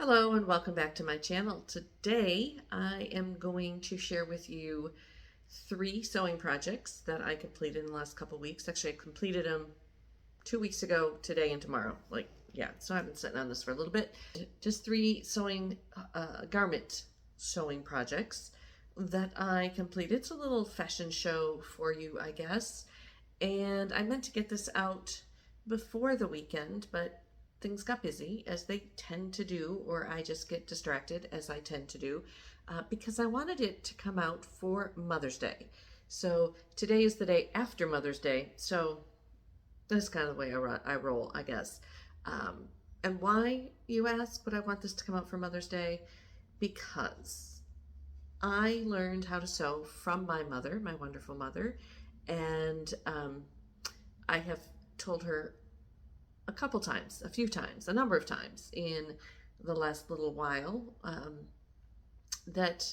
Hello and welcome back to my channel. Today I am going to share with you 3 sewing projects that I completed in the last couple weeks. Actually, I completed them 2 weeks ago, today and tomorrow. So I've been sitting on this for a little bit. Just 3 garment sewing projects that I completed. It's a little fashion show for you, I guess. And I meant to get this out before the weekend, but things got busy, as they tend to do, or I just get distracted, as I tend to do, because I wanted it to come out for Mother's Day. So today is the day after Mother's Day, so that's kind of the way I roll, I guess. And why, you ask, would I want this to come out for Mother's Day? Because I learned how to sew from my mother, my wonderful mother, and I have told her a few times, a number of times in the last little while, that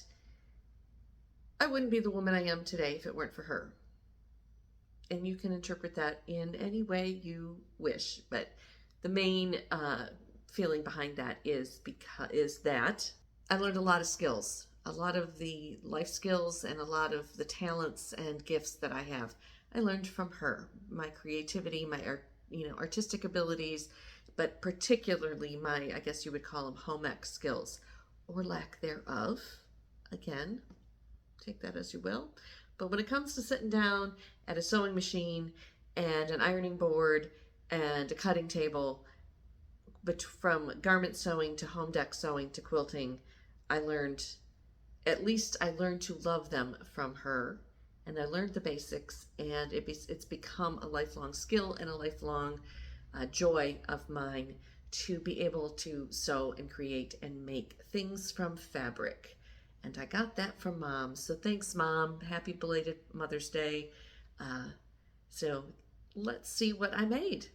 I wouldn't be the woman I am today if it weren't for her. And you can interpret that in any way you wish, but the main feeling behind that is that I learned a lot of skills, a lot of the life skills and a lot of the talents and gifts that I have. I learned from her, my creativity, my artistic abilities, but particularly my, I guess you would call them home ec skills, or lack thereof. Again, take that as you will. But when it comes to sitting down at a sewing machine and an ironing board and a cutting table, but from garment sewing to home deck sewing to quilting, I learned to love them from her. And I learned the basics, and it's become a lifelong skill and a lifelong joy of mine to be able to sew and create and make things from fabric. And I got that from Mom. So thanks, Mom. Happy belated Mother's Day. So let's see what I made.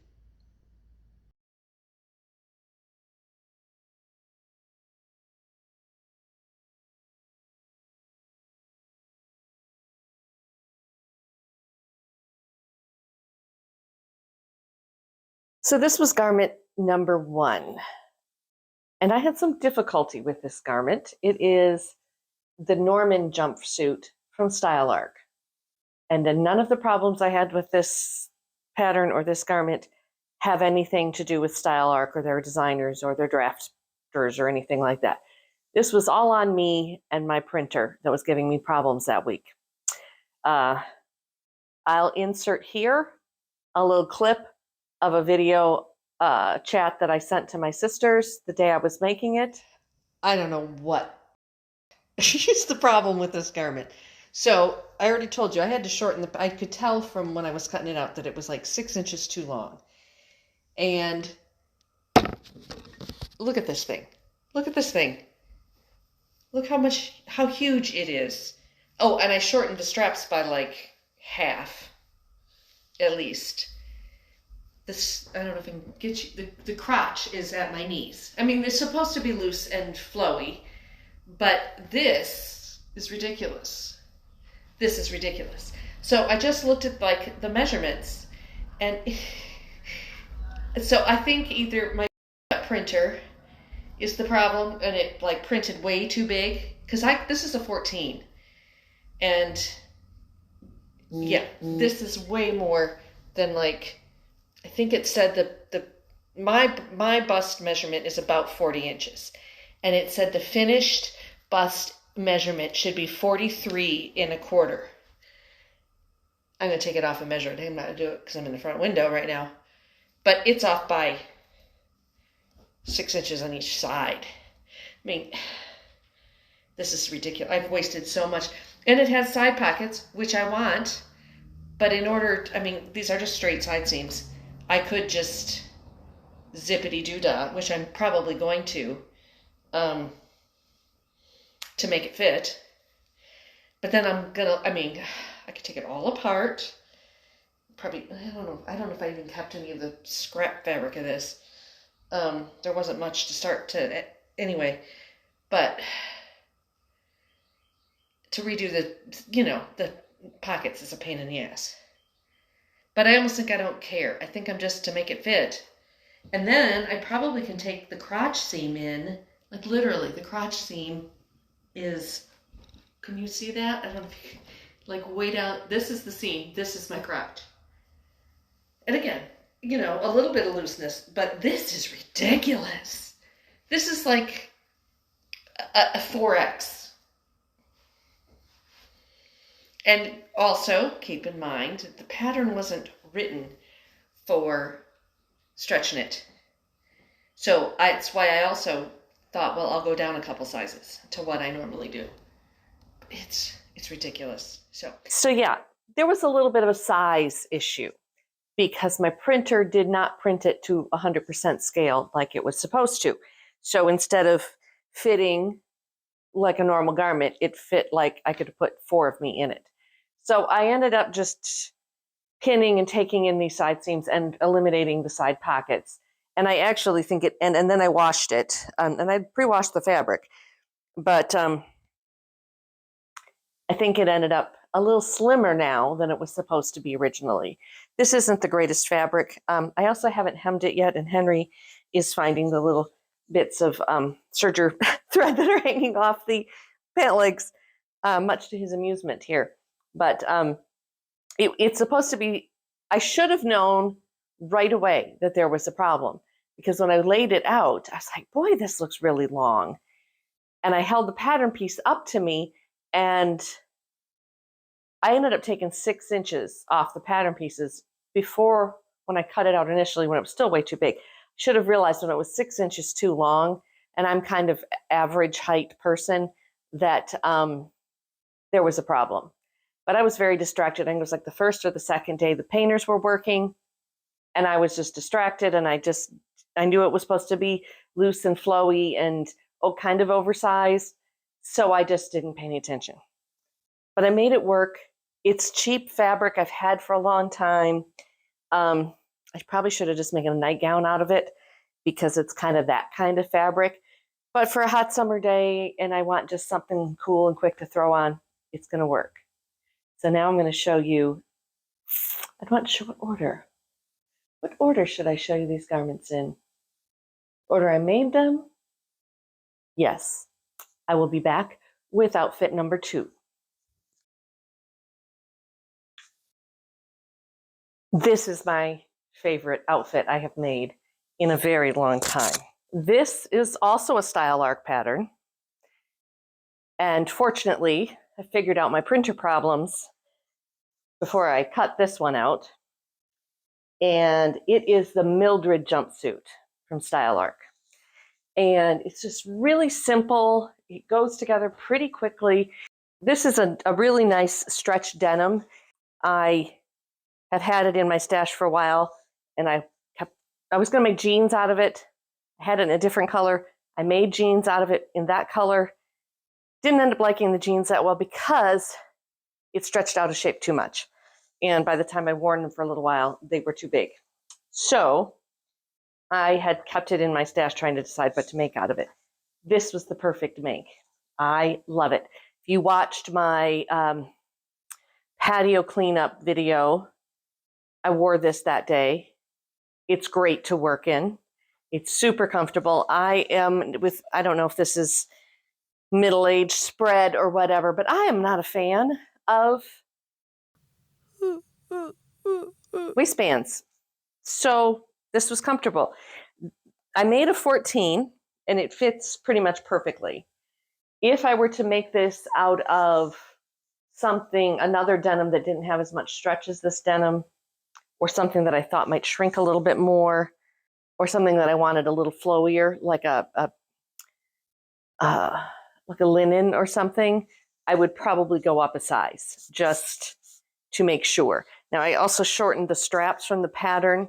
So this was garment number 1. And I had some difficulty with this garment. It is the Norman jumpsuit from Style Arc. And then none of the problems I had with this pattern or this garment have anything to do with Style Arc or their designers or their drafters or anything like that. This was all on me and my printer that was giving me problems that week. I'll insert here a little clip of a video chat that I sent to my sisters the day I was making it. I don't know what is the problem with this garment. So I already told you I had to shorten I could tell from when I was cutting it out that it was like 6 inches too long. And look at this thing. Look at this thing. Look how huge it is. Oh, and I shortened the straps by like half, at least. This, I don't know if I can get you, the crotch is at my knees. I mean, it's supposed to be loose and flowy, but this is ridiculous. This is ridiculous. So I just looked at like the measurements, and so I think either my printer is the problem and it like printed way too big, because this is a 14, and yeah, this is way more than like, I think it said my bust measurement is about 40 inches, and it said the finished bust measurement should be 43 1/4. I'm going to take it off and measure it. I'm not going to do it because I'm in the front window right now. But it's off by 6 inches on each side. I mean, this is ridiculous. I've wasted so much. And it has side pockets, which I want. But in order, I mean, these are just straight side seams. I could just zippity-doo-dah, which I'm probably going to make it fit. But then I could take it all apart. Probably, I don't know if I even kept any of the scrap fabric of this. There wasn't much to start to, anyway. But to redo the pockets is a pain in the ass. But I almost think I don't care. I think I'm just to make it fit. And then I probably can take the crotch seam in Like literally, the crotch seam is, can you see that? I don't think, like way down, this is the seam, this is my crotch. And again, you know, a little bit of looseness, but this is ridiculous. This is like a 4X. And also keep in mind, the pattern wasn't written for stretching it. So that's why I also thought, well, I'll go down a couple sizes to what I normally do. It's ridiculous. So yeah, there was a little bit of a size issue because my printer did not print it to 100% scale like it was supposed to. So instead of fitting like a normal garment, it fit like I could put 4 of me in it. So I ended up just pinning and taking in these side seams and eliminating the side pockets. And I actually think it, and then I washed it, and I pre-washed the fabric, but I think it ended up a little slimmer now than it was supposed to be originally. This isn't the greatest fabric. I also haven't hemmed it yet, and Henry is finding the little bits of serger thread that are hanging off the pant legs, much to his amusement here. But it's supposed to be, I should have known right away that there was a problem, because when I laid it out, I was like, boy, this looks really long. And I held the pattern piece up to me, and I ended up taking 6 inches off the pattern pieces before, when I cut it out initially, when it was still way too big. Should have realized when it was 6 inches too long, and I'm kind of average height person, that there was a problem. But I was very distracted. I think it was like the first or the second day the painters were working, and I was just distracted, and I knew it was supposed to be loose and flowy and kind of oversized, so I just didn't pay any attention. But I made it work. It's cheap fabric I've had for a long time. I probably should have just made a nightgown out of it, because it's kind of that kind of fabric. But for a hot summer day, and I want just something cool and quick to throw on, it's going to work. So now I'm going to show you, I want to show what order. What order should I show you these garments in? Order I made them? Yes. I will be back with outfit number 2. This is my favorite outfit I have made in a very long time. This is also a style arc pattern. And fortunately, I figured out my printer problems before I cut this one out. And it is the Mildred jumpsuit from Style Arc. And it's just really simple. It goes together pretty quickly. This is a really nice stretch denim. I have had it in my stash for a while, and I was going to make jeans out of it. I had it in a different color. I made jeans out of it in that color. Didn't end up liking the jeans that well because it stretched out of shape too much. And by the time I wore them for a little while, they were too big. So I had kept it in my stash trying to decide what to make out of it. This was the perfect make. I love it. If you watched my patio cleanup video, I wore this that day. It's great to work in. It's super comfortable. I don't know if this is middle-aged spread or whatever, but I am not a fan of waistbands. So this was comfortable. I made a 14, and it fits pretty much perfectly. If I were to make this out of another denim that didn't have as much stretch as this denim, or something that I thought might shrink a little bit more, or something that I wanted a little flowier, like a linen or something, I would probably go up a size just to make sure. Now, I also shortened the straps from the pattern,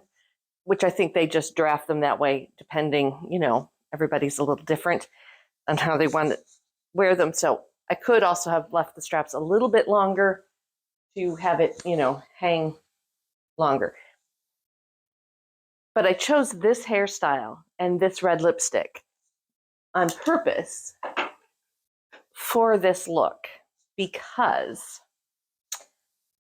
which I think they just draft them that way, depending, everybody's a little different on how they want to wear them. So I could also have left the straps a little bit longer to have it, hang longer. But I chose this hairstyle and this red lipstick on purpose for this look, because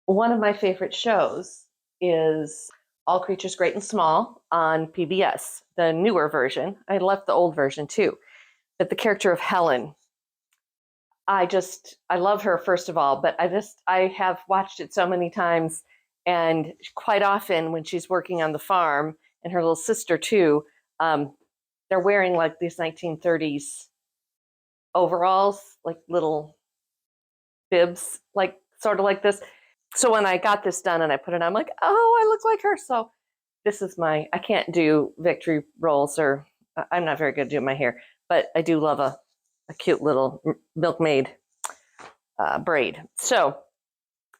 one of my favorite shows is All Creatures Great and Small on PBS, the newer version. I left the old version too. But the character of Helen, I love her, first of all, but I have watched it so many times, and quite often when she's working on the farm, and her little sister too, they're wearing like these 1930s overalls, like little bibs, like sort of like this. So when I got this done and I put it on, I'm like, oh, I look like her. So this is I can't do victory rolls, or I'm not very good at doing my hair, but I do love a cute little milkmaid braid. So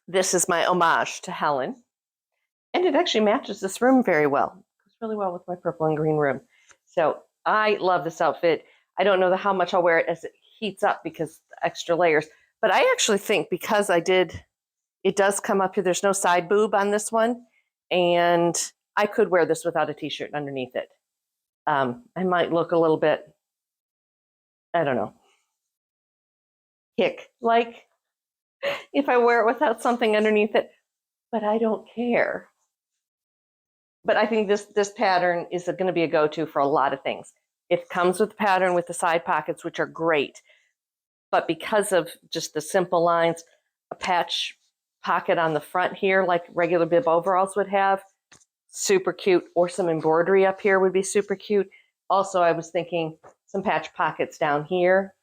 this is my homage to Helen. And it actually matches this room very well. It goes really well with my purple and green room. So I love this outfit. I don't know how much I'll wear it as it heats up because extra layers. But I actually think because it does come up here. There's no side boob on this one. And I could wear this without a t-shirt underneath it. I might look a little bit, I don't know, hick-like if I wear it without something underneath it. But I don't care. But I think this pattern is going to be a go-to for a lot of things. It comes with the pattern with the side pockets, which are great. But because of just the simple lines, a patch pocket on the front here, like regular bib overalls would have, super cute. Or some embroidery up here would be super cute. Also, I was thinking some patch pockets down here.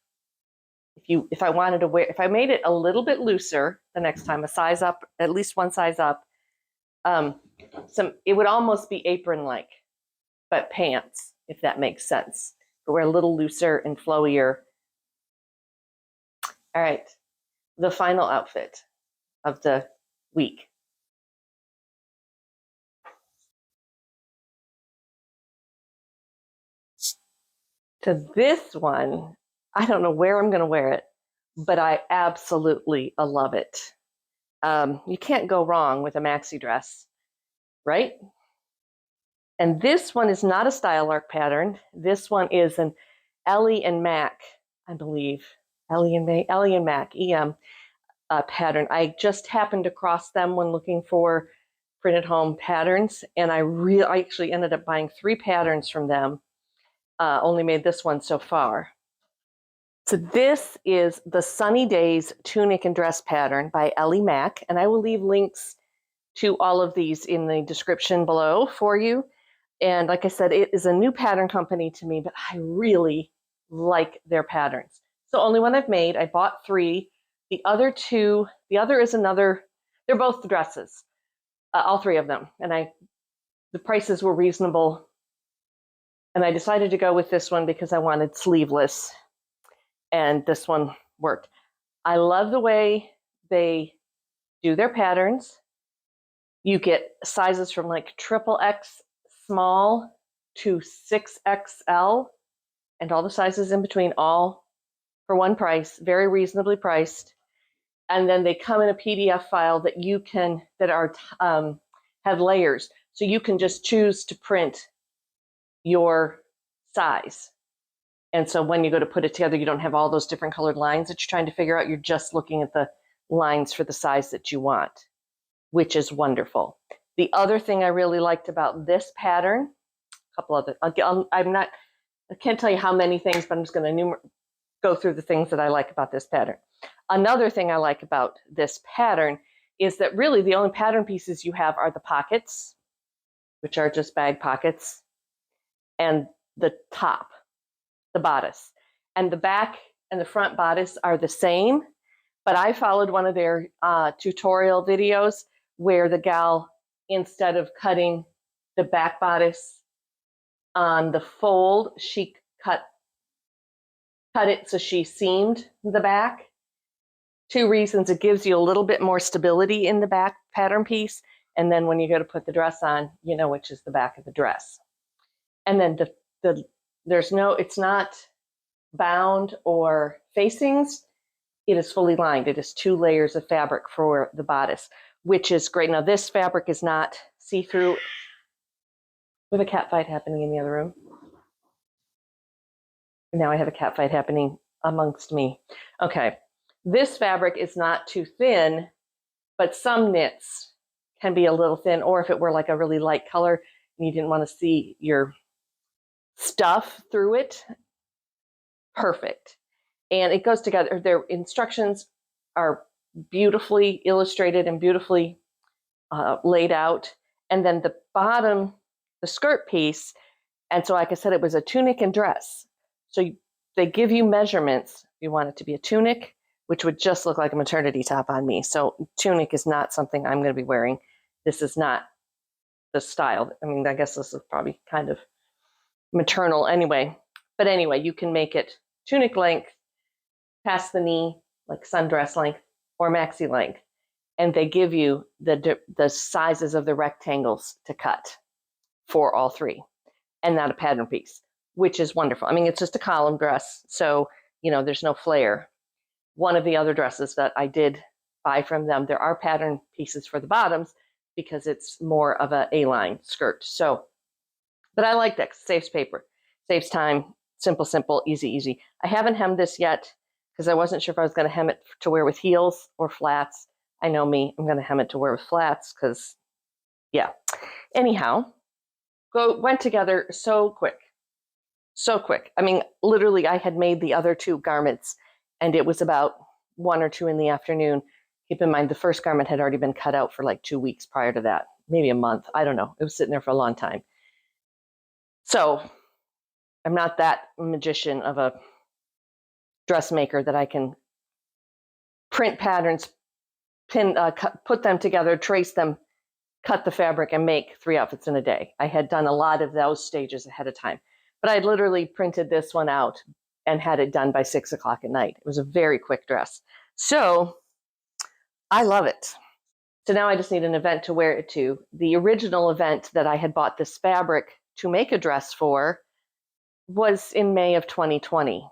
If I wanted to wear, if I made it a little bit looser the next time, a size up, at least one size up, it would almost be apron-like, but pants, if that makes sense. But we're a little looser and flowier. All right, the final outfit of the week. To this one, I don't know where I'm going to wear it, but I absolutely love it. You can't go wrong with a maxi dress, right? And this one is not a style arc pattern. This one is an Ellie and Mac, I believe. Ellie and Mac, EM pattern. I just happened across them when looking for printed home patterns, and I actually ended up buying 3 patterns from them. Only made this one so far. So this is the Sunny Days tunic and dress pattern by Ellie Mac, and I will leave links to all of these in the description below for you. And like I said, it is a new pattern company to me, but I really like their patterns. So only one I've made. I bought 3. The other is another, they're both dresses, all 3 of them. And the prices were reasonable. And I decided to go with this one because I wanted sleeveless. And this one worked. I love the way they do their patterns. You get sizes from like XXX small to 6XL, and all the sizes in between, all for one price, very reasonably priced. And then they come in a PDF file that have layers, so you can just choose to print your size. And so when you go to put it together, you don't have all those different colored lines that you're trying to figure out. You're just looking at the lines for the size that you want, which is wonderful. The other thing I really liked about this pattern, a couple other, I can't tell you how many things, but I'm just going to go through the things that I like about this pattern. Another thing I like about this pattern is that really the only pattern pieces you have are the pockets, which are just bag pockets, and the top, the bodice. And the back and the front bodice are the same, but I followed one of their tutorial videos where the gal, instead of cutting the back bodice on the fold, she cut it so she seamed the back. 2 reasons: it gives you a little bit more stability in the back pattern piece, and then when you go to put the dress on, you know which is the back of the dress. And then it's not bound or facings. It is fully lined. It is 2 layers of fabric for the bodice, which is great. Now this fabric is not see-through. We have a cat fight happening in the other room. Now I have a cat fight happening amongst me. Okay, this fabric is not too thin, but some knits can be a little thin, or if it were like a really light color and you didn't want to see your stuff through it, perfect. And it goes together. Their instructions are beautifully illustrated and beautifully laid out. And then the bottom, the skirt piece, and so like I said, it was a tunic and dress. So they give you measurements. You want it to be a tunic, which would just look like a maternity top on me. So tunic is not something I'm going to be wearing. This is not the style. I mean, I guess this is probably kind of maternal anyway. But anyway, you can make it tunic length, past the knee, like sundress length, or maxi length. And they give you the sizes of the rectangles to cut for all three, and not a pattern piece, which is wonderful. I mean, it's just a column dress, so there's no flare. One of the other dresses that I did buy from them, there are pattern pieces for the bottoms because it's more of a A-line skirt. So, but I like that. It saves paper, saves time, simple, easy. I haven't hemmed this yet because I wasn't sure if I was going to hem it to wear with heels or flats. I know me, I'm going to hem it to wear with flats because, yeah. Anyhow, went together so quick. I mean, literally, I had made the other two garments, and it was about 1 or 2 in the afternoon. Keep in mind, the first garment had already been cut out for like 2 weeks prior to that, maybe a month. I don't know. It was sitting there for a long time. So I'm not that magician of a dressmaker that I can print patterns, put them together, trace them, cut the fabric, and make 3 outfits in a day. I had done a lot of those stages ahead of time. But I literally printed this one out and had it done by 6 o'clock at night. It was a very quick dress. So I love it. So now I just need an event to wear it to. The original event that I had bought this fabric to make a dress for was in May of 2020.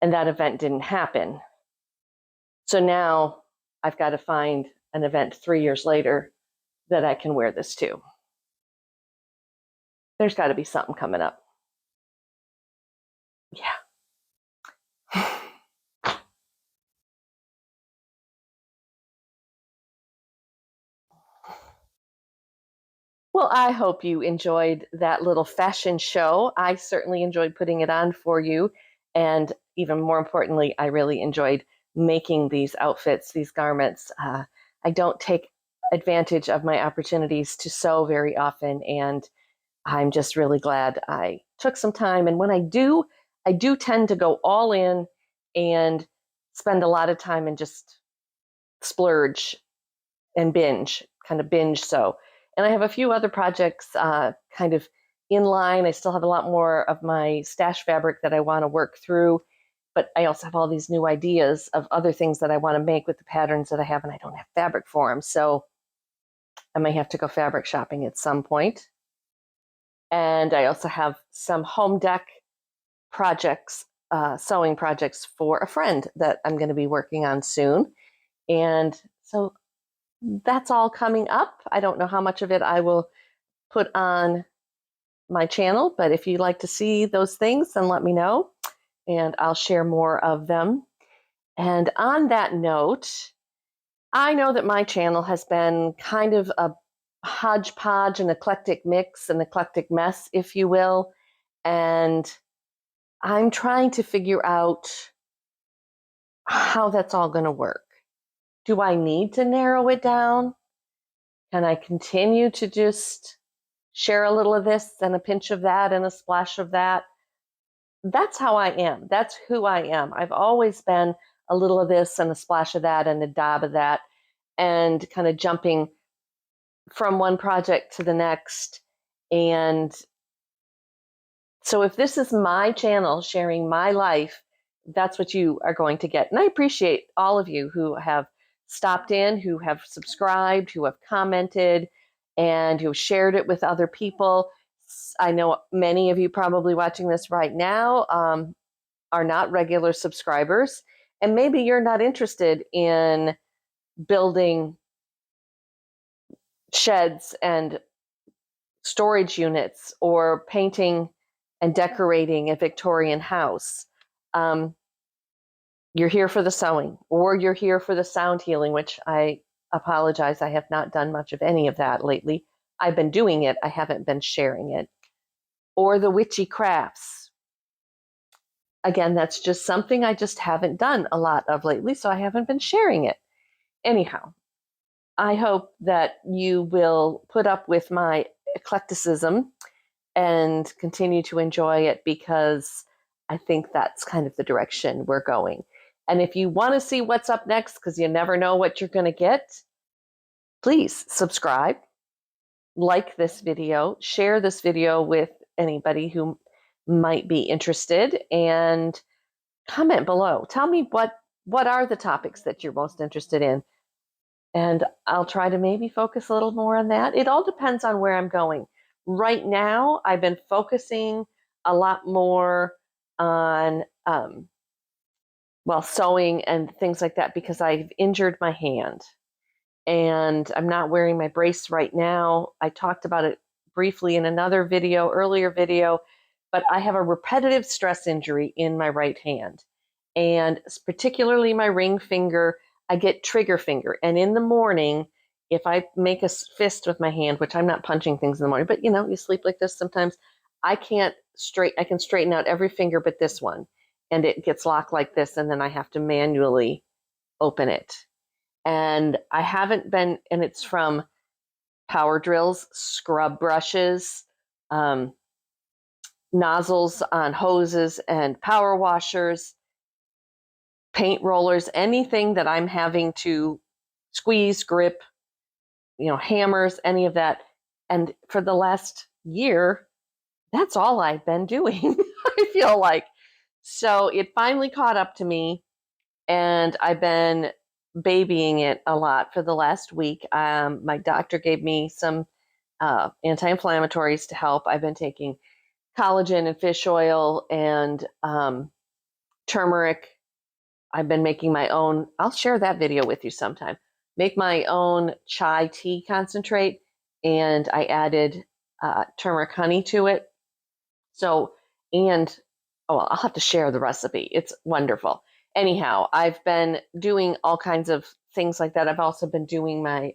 And that event didn't happen. So now I've got to find an event 3 years later that I can wear this to. There's got to be something coming up. Yeah. Well, I hope you enjoyed that little fashion show. I certainly enjoyed putting it on for you. And even more importantly, I really enjoyed making these outfits, these garments. I don't take advantage of my opportunities to sew very often. And I'm just really glad I took some time. And when I do tend to go all in and spend a lot of time and just splurge and kind of binge sew. And I have a few other projects kind of in line. I still have a lot more of my stash fabric that I want to work through, but I also have all these new ideas of other things that I want to make with the patterns that I have, and I don't have fabric for them. So I may have to go fabric shopping at some point. And I also have some home deck projects, sewing projects for a friend that I'm going to be working on soon. And so that's all coming up. I don't know how much of it I will put on my channel, but if you'd like to see those things, then let me know and I'll share more of them. And on that note, I know that my channel has been kind of a hodgepodge, an eclectic mix, an eclectic mess, if you will. And I'm trying to figure out how that's all going to work. Do I need to narrow it down? Can I continue to just share a little of this and a pinch of that and a splash of that? That's how I am. That's who I am. I've always been a little of this and a splash of that and a dab of that, and kind of jumping from one project to the next. And so if this is my channel sharing my life, that's what you are going to get. And I appreciate all of you who have stopped in, who have subscribed, who have commented, and who have shared it with other people. I know many of you probably watching this right now are not regular subscribers, and maybe you're not interested in building sheds and storage units or painting and decorating a Victorian house. You're here for the sewing, or you're here for the sound healing, which I apologize. I have not done much of any of that lately. I've been doing it. I haven't been sharing it. Or the witchy crafts. again, that's just something I just haven't done a lot of lately, so I haven't been sharing it. Anyhow, I hope that you will put up with my eclecticism and continue to enjoy it, because I think that's kind of the direction we're going. And if you want to see what's up next, because you never know what you're going to get, please subscribe, like this video, share this video with anybody who might be interested, and comment below. Tell me what are the topics that you're most interested in, and I'll try to maybe focus a little more on that. It all depends on where I'm going. Right now, I've been focusing a lot more on sewing and things like that, because I've injured my hand and I'm not wearing my brace right now. I talked about it briefly in another video, earlier video, but I have a repetitive stress injury in my right hand, and particularly my ring finger. I get trigger finger, and in the morning, if I make a fist with my hand, which I'm not punching things in the morning, but you sleep like this sometimes, I can straighten out every finger but this one, and it gets locked like this, and then I have to manually open it. And I haven't been, and it's from power drills, scrub brushes, nozzles on hoses and power washers, paint rollers, anything that I'm having to squeeze, grip, hammers, any of that. And for the last year, that's all I've been doing, I feel like. So it finally caught up to me, and I've been babying it a lot for the last week. My doctor gave me some anti-inflammatories to help. I've been taking collagen and fish oil and turmeric. I've been making my own. I'll share that video with you sometime. Make my own chai tea concentrate, and I added turmeric honey to it. I'll have to share the recipe. It's wonderful. Anyhow, I've been doing all kinds of things like that. I've also been doing my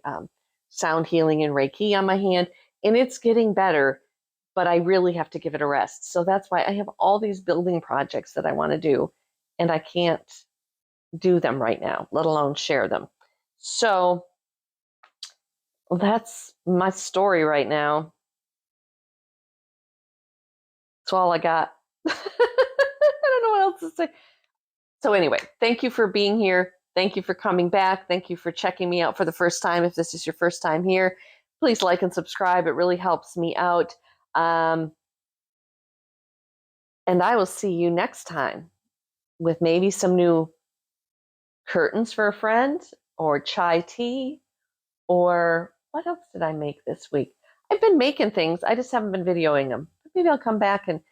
sound healing and Reiki on my hand, and it's getting better, but I really have to give it a rest. So that's why I have all these building projects that I want to do, and I can't do them right now, let alone share them. So that's my story right now. That's all I got. I don't know what else to say. So anyway, thank you for being here. Thank you for coming back. Thank you for checking me out for the first time. If this is your first time here, please like and subscribe. It really helps me out. And I will see you next time with maybe some new curtains for a friend, or chai tea, or what else did I make this week? I've been making things. I just haven't been videoing them. Maybe I'll come back. And do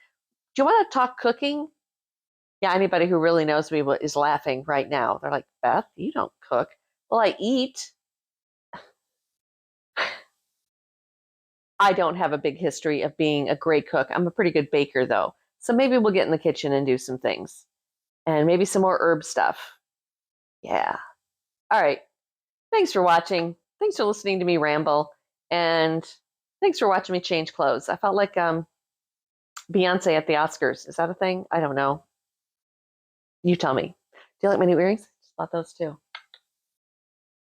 you want to talk cooking? Yeah, anybody who really knows me is laughing right now. They're like, Beth, you don't cook. Well, I eat. I don't have a big history of being a great cook. I'm a pretty good baker, though. So maybe we'll get in the kitchen and do some things. And maybe some more herb stuff. Yeah. All right. Thanks for watching. Thanks for listening to me ramble. And thanks for watching me change clothes. I felt like Beyonce at the Oscars. Is that a thing? I don't know. You tell me. Do you like my new earrings? Just bought those too.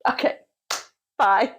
Okay. Bye.